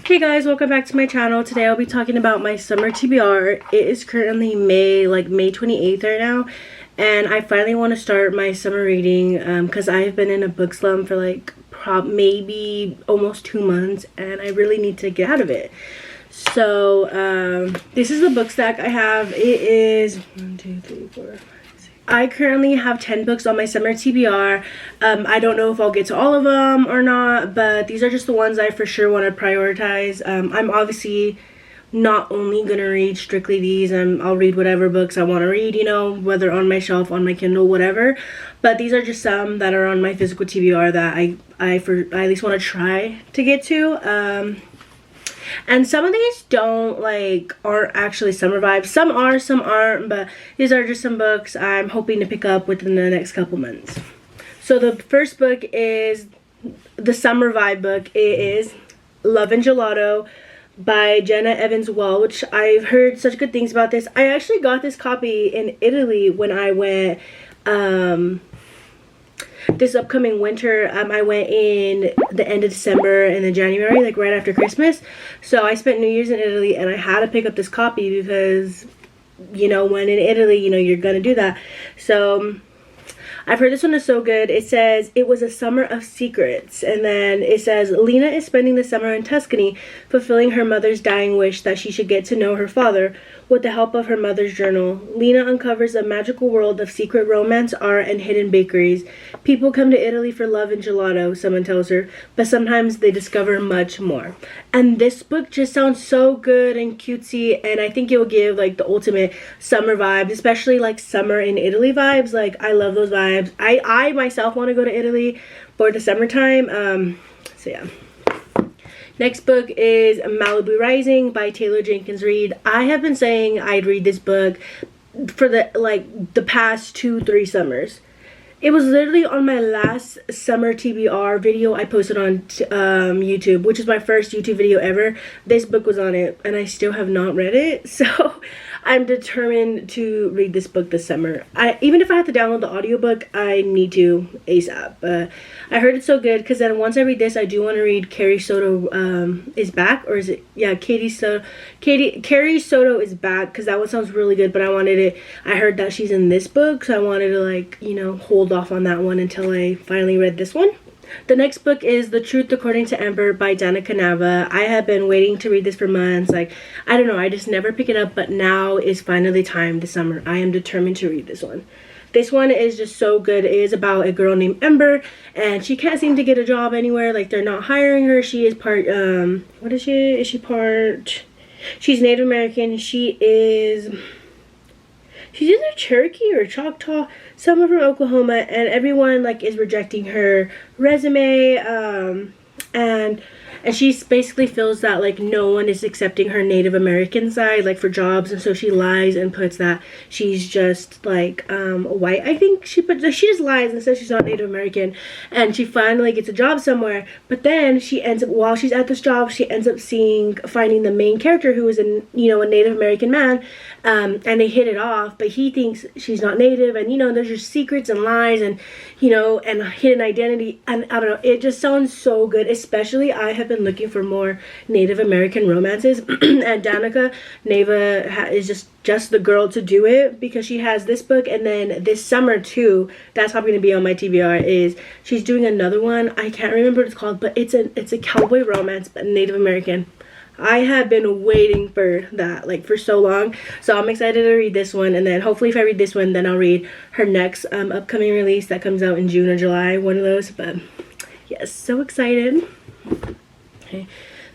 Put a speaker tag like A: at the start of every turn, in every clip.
A: Hey guys, welcome back to my channel. Today I'll be talking about my summer TBR. It is currently May 28th right now, and I finally want to start my summer reading because I've been in a book slump for like maybe almost 2 months, and I really need to get out of it. So this is the book stack I have. It is 1, 2, 3, 4, 5, 6. I currently have 10 books on my summer TBR. I don't know if I'll get to all of them or not, but these are just the ones I for sure want to prioritize. I'm obviously not only gonna read strictly these, and I'll read whatever books I want to read, you know, whether on my shelf, on my Kindle, whatever. But these are just some that are on my physical TBR that I at least want to try to get to. And some of these aren't actually summer vibes. Some are, some aren't, but these are just some books I'm hoping to pick up within the next couple months. So the first book is the summer vibe book. It is Love and Gelato by Jenna Evans-Well, which I've heard such good things about this. I actually got this copy in Italy when I went this upcoming winter. I went in the end of December and then January, like right after Christmas. So I spent New Year's in Italy, and I had to pick up this copy because, you know, when in Italy, you know, you're gonna do that. So I've heard this one is so good. It says, it was a summer of secrets. And then it says, Lena is spending the summer in Tuscany, fulfilling her mother's dying wish that she should get to know her father. With the help of her mother's journal, Lena uncovers a magical world of secret romance, art, and hidden bakeries. People come to Italy for love and gelato, someone tells her, but sometimes they discover much more. And this book just sounds so good and cutesy, and I think it will give like the ultimate summer vibes, especially like summer in Italy vibes. Like, I love those vibes. I myself want to go to Italy for the summertime. So yeah. Next book is Malibu Rising by Taylor Jenkins Reid. I have been saying I'd read this book for the past 2-3 summers. It was literally on my last summer TBR video I posted on YouTube, which is my first YouTube video ever. This book was on it, and I still have not read it. So I'm determined to read this book this summer. Even if I have to download the audiobook, I need to ASAP. I heard it's so good, because then once I read this, I do want to read Carrie Soto is Back, or is it? Yeah, Carrie Soto is Back, because that one sounds really good, but I heard that she's in this book, so I wanted to, like, you know, hold off on that one until I finally read this one. The next book is The Truth According to Amber by Danica Nava. I have been waiting to read this for months. Like, I don't know, I just never pick it up, but now is finally time this summer. I am determined to read this one. This one is just so good. It is about a girl named Amber, and she can't seem to get a job anywhere. Like, they're not hiring her. She is part, what is she? Is she part? She's Native American. She's either Cherokee or Choctaw, somewhere from Oklahoma, and everyone like is rejecting her resume, and she basically feels that like no one is accepting her Native American side, like, for jobs, and so she lies and puts that she's just like white. I think she just lies and says she's not Native American, and she finally gets a job somewhere. But then she ends up, while she's at this job, she ends up finding the main character, who is a Native American man, and they hit it off, but he thinks she's not Native, and there's just secrets and lies and and hidden identity, and I don't know, it just sounds so good. Especially, I have been looking for more Native American romances and Danica Nava is just the girl to do it, because she has this book, and then this summer too, that's probably going to be on my TBR, is she's doing another one. I can't remember what it's called, but it's a cowboy romance, but Native American. I have been waiting for that, like, for so long, so I'm excited to read this one, and then hopefully if I read this one, then I'll read her next upcoming release that comes out in June or July, one of those. But yes, so excited. Okay.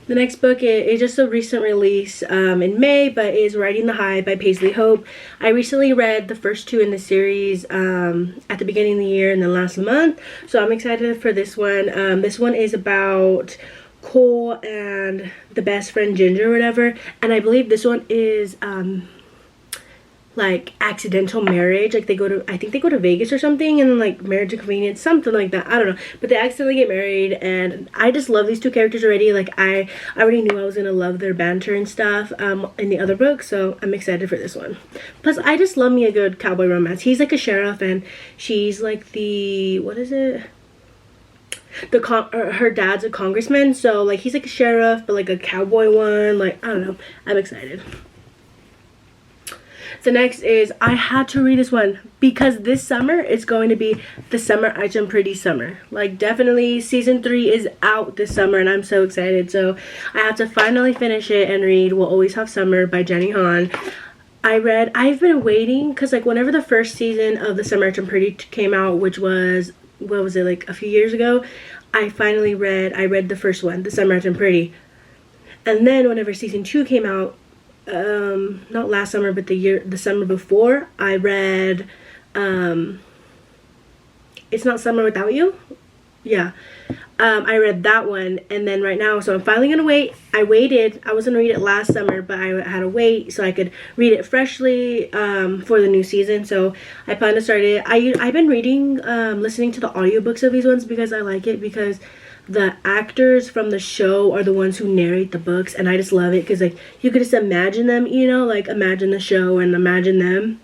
A: The next book is just a recent release in May, but is Riding the High by Paisley Hope. I recently read the first two in the series at the beginning of the year and then last month, so I'm excited for this one. This one is about Cole and the best friend Ginger or whatever, and I believe this one is like accidental marriage. Like they go to, I think they go to Vegas or something, and then like marriage of convenience, something like that. I don't know, but they accidentally get married, and I just love these two characters already. Like I already knew I was gonna love their banter and stuff in the other book, so I'm excited for this one. Plus I just love me a good cowboy romance. He's like a sheriff and she's like the, what is it, her dad's a congressman, so like he's like a sheriff but like a cowboy one. Like I don't know, I'm excited. So next is, I had to read this one because this summer it's going to be the Summer I Jump Pretty summer. Like definitely season 3 is out this summer and I'm so excited. So I have to finally finish it and read We'll Always Have Summer by Jenny Han. I've been waiting because like whenever the first season of the Summer I Jump Pretty came out, which was, what was it, like a few years ago, I read the first one, The Summer I Jump Pretty. And then whenever season 2 came out, not last summer but the summer before, I read It's Not Summer Without You. Yeah, I read that one, and then right now, so I'm finally gonna wait. I was gonna read it last summer, but I had to wait so I could read it freshly for the new season. So I plan to start it. I've been listening to the audiobooks of these ones because I like it, because the actors from the show are the ones who narrate the books, and I just love it because like you could just imagine them, you know, like imagine the show and imagine them.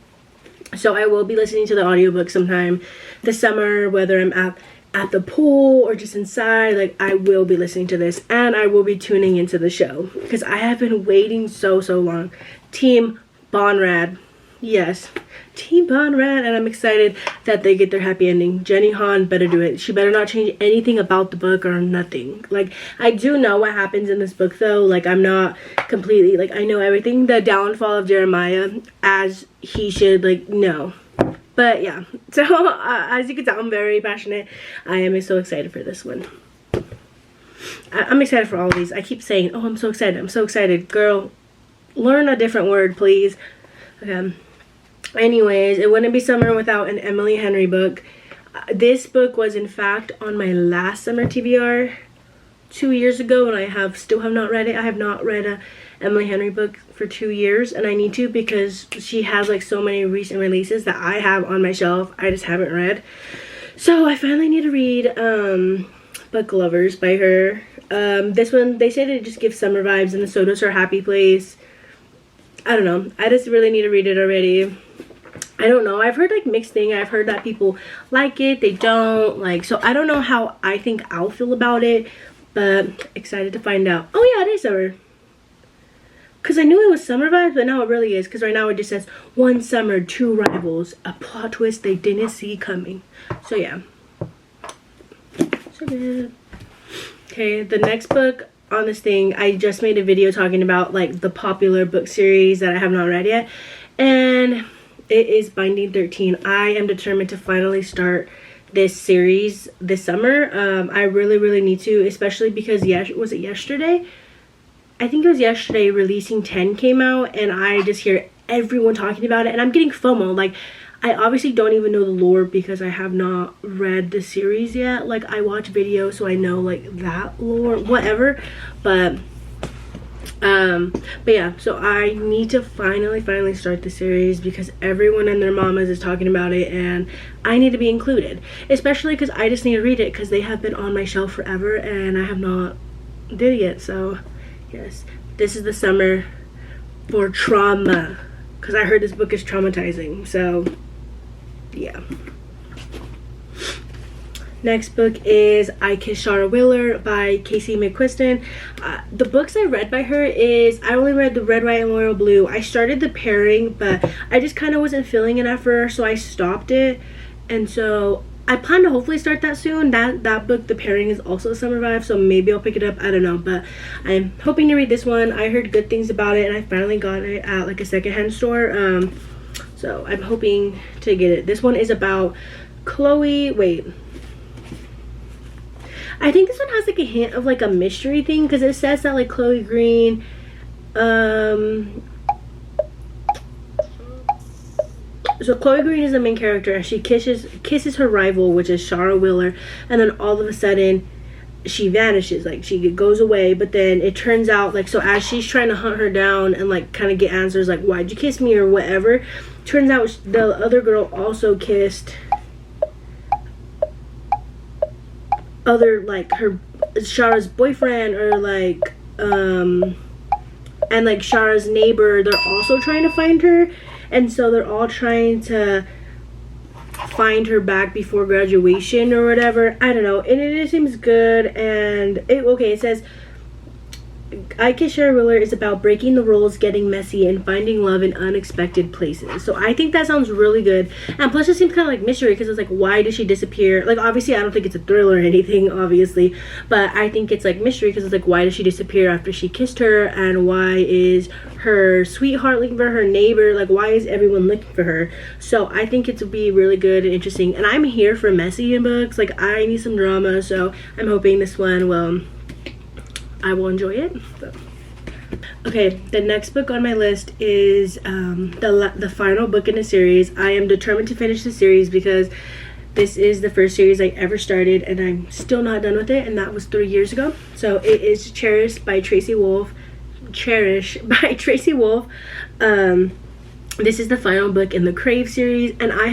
A: So I will be listening to the audiobook sometime this summer, whether I'm at the pool or just inside. Like I will be listening to this, and I will be tuning into the show because I have been waiting so long. Team Bonrad, yes, Team Bonrad, and I'm excited that they get their happy ending. Jenny Han better do it. She better not change anything about the book or nothing. Like I do know what happens in this book though. Like I'm not completely, like I know everything. The downfall of Jeremiah, as he should like know. But yeah, so as you can tell, I'm very passionate. I am so excited for this one. I'm excited for all of these. I keep saying, oh, I'm so excited. I'm so excited. Girl, learn a different word, please. Okay. Anyways, it wouldn't be summer without an Emily Henry book. This book was in fact on my last summer TBR 2 years ago, and I still have not read it. I have not read a Emily Henry book for 2 years, and I need to because she has like so many recent releases that I have on my shelf I just haven't read. So I finally need to read Book Lovers by her. This one, they said it just gives summer vibes, and the Soto's her happy place. I don't know, I just really need to read it already. I don't know, I've heard like mixed thing. I've heard that people like it, they don't like, so I don't know how I think I'll feel about it, but excited to find out. Oh yeah, it is summer. Because I knew it was summer vibes, but now it really is. Because right now it just says, one summer, two rivals. A plot twist they didn't see coming. So yeah. So good. Okay, the next book on this thing, I just made a video talking about like the popular book series that I have not read yet. And it is Binding 13. I am determined to finally start this series this summer. I really need to, especially because was it yesterday? I think it was yesterday, Releasing 10 came out, and I just hear everyone talking about it, and I'm getting FOMO. Like, I obviously don't even know the lore because I have not read the series yet. Like, I watch videos, so I know, like, that lore, whatever. But yeah, so I need to finally start the series because everyone and their mamas is talking about it, and I need to be included. Especially because I just need to read it because they have been on my shelf forever, and I have not did it yet, so... Yes, this is the summer for trauma, because I heard this book is traumatizing, so yeah. Next book is I Kiss Shara Wheeler by Casey McQuiston. The books I read by her is, I only read the Red, White, and Royal Blue. I started the pairing, but I just kind of wasn't feeling it at first, so I stopped it, and so I plan to hopefully start that soon. That book, the pairing, is also a summer vibe, so maybe I'll pick it up. I don't know, but I'm hoping to read this one. I heard good things about it, and I finally got it at like a secondhand store. So I'm hoping to get it. This one is about Chloe. Wait, I think this one has like a hint of like a mystery thing because it says that like Chloe Green, so Chloe Green is the main character, and she kisses her rival, which is Shara Wheeler, and then all of a sudden she vanishes, like she goes away. But then it turns out, like, so as she's trying to hunt her down and like kind of get answers like why'd you kiss me or whatever, turns out the other girl also kissed other, like, her Shara's boyfriend, or like and like Shara's neighbor. They're also trying to find her, and so they're all trying to find her back before graduation or whatever. I don't know, and it just seems good. And it says I Kiss Shara Wheeler is about breaking the rules, getting messy, and finding love in unexpected places. So I think that sounds really good. And plus it seems kind of like mystery, because it's like, why did she disappear? Like, obviously I don't think it's a thriller or anything, obviously, but I think it's like mystery, because it's like, why did she disappear after she kissed her? And why is her sweetheart looking for her neighbor? Like, why is everyone looking for her? So I think it would be really good and interesting. And I'm here for messy in books. Like, I need some drama, so I'm hoping this one I will enjoy it. So. Okay, the next book on my list is the final book in the series. I am determined to finish the series because this is the first series I ever started, and I'm still not done with it, and that was 3 years ago. So it is Cherish by Tracy Wolff. This is the final book in the Crave series, and I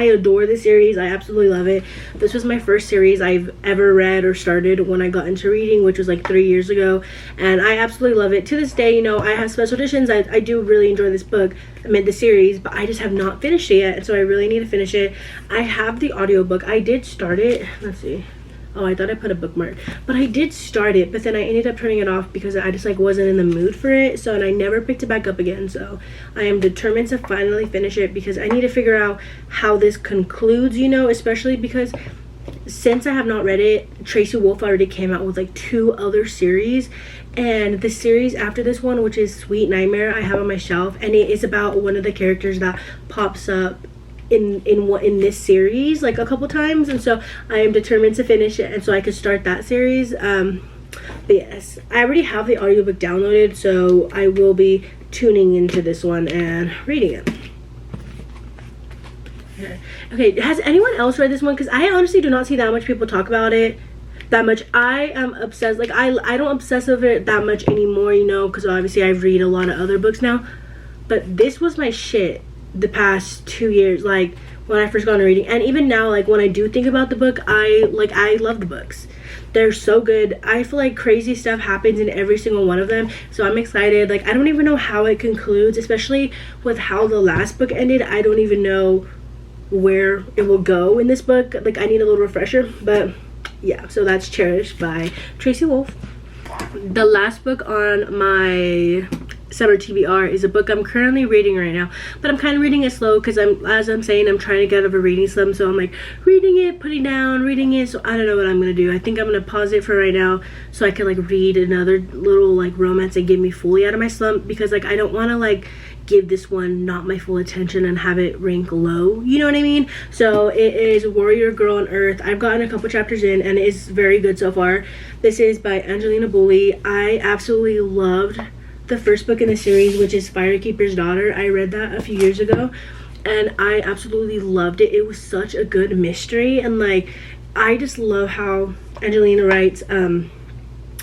A: adore this series. I absolutely love it. This was my first series I've ever read or started when I got into reading, which was like 3 years ago, and I absolutely love it. To this day, you know, I have special editions. I do really enjoy this book, the series, but I just have not finished it yet, and so I really need to finish it. I have the audiobook. I did start it. Let's see. Oh, I thought I put a bookmark, but I did start it, but then I ended up turning it off because I just like wasn't in the mood for it. So, and I never picked it back up again. So I am determined to finally finish it, because I need to figure out how this concludes, you know, especially because since I have not read it, Tracy Wolff already came out with like 2 other series, and the series after this one, which is Sweet Nightmare, I have on my shelf, and it is about one of the characters that pops up in this series like a couple times, and so I am determined to finish it, and so I could start that series. But yes, I already have the audiobook downloaded, so I will be tuning into this one and reading it. Okay, has anyone else read this one? Because I honestly do not see that much people talk about it that much. I am obsessed. Like, I don't obsess over it that much anymore, you know, because obviously I read a lot of other books now, but this was my shit the past 2 years, like when I first got into reading, and even now, like when I do think about the book, I love the books. They're so good. I feel like crazy stuff happens in every single one of them, so I'm excited. Like, I don't even know how it concludes, especially with how the last book ended. I don't even know where it will go in this book. Like, I need a little refresher, but yeah. So that's Cherish by Tracy Wolff. The last book on my summer TBR is a book I'm currently reading right now, but I'm kind of reading it slow because I'm saying, I'm trying to get out of a reading slump. So I'm like reading it, putting down, reading it. So I don't know what I'm gonna do. I think I'm gonna pause it for right now so I can like read another little like romance and get me fully out of my slump, because like I don't want to like give this one not my full attention and have it rank low, you know what I mean? So it is Warrior Girl on Earth. I've gotten a couple chapters in, and it is very good so far. This is by Angelina Bully. I absolutely loved the first book in the series, which is Firekeeper's Daughter. I read that a few years ago, and I absolutely loved it. It was such a good mystery, and like I just love how Angelina writes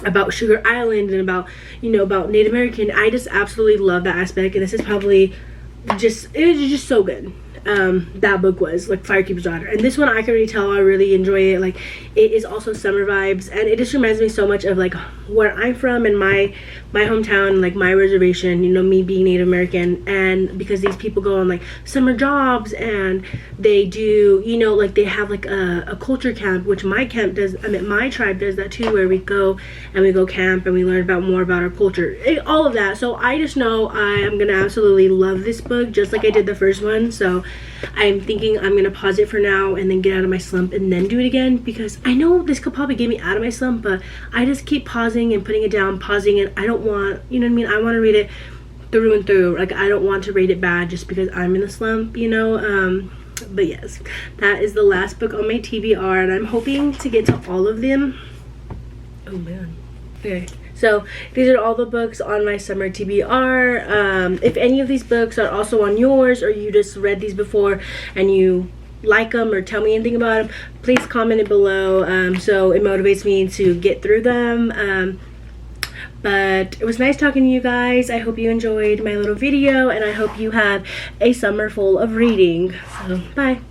A: about Sugar Island and about, you know, about Native American. I just absolutely love that aspect, and this is probably just, it was just so good. That book was like Firekeeper's Daughter, and this one I can already tell I really enjoy it. Like, it is also summer vibes, and it just reminds me so much of like where I'm from and my hometown, like my reservation, you know, me being Native American. And because these people go on like summer jobs, and they do, you know, like they have like a culture camp, which my camp does. I mean, my tribe does that too, where we go camp and we learn about more about our culture, all of that. So I just know I am gonna absolutely love this book, just like I did the first one. So I'm thinking I'm gonna pause it for now and then get out of my slump and then do it again, because I know this could probably get me out of my slump, but I just keep pausing and putting it down, pausing it. I don't want, you know what I mean, I want to read it through and through. Like, I don't want to rate it bad just because I'm in a slump, you know. But yes, that is the last book on my TBR, and I'm hoping to get to all of them. Oh man. Okay, so these are all the books on my summer TBR. If any of these books are also on yours, or you just read these before and you like them or tell me anything about them, please comment it below, so it motivates me to get through them. But it was nice talking to you guys. I hope you enjoyed my little video, and I hope you have a summer full of reading. So bye.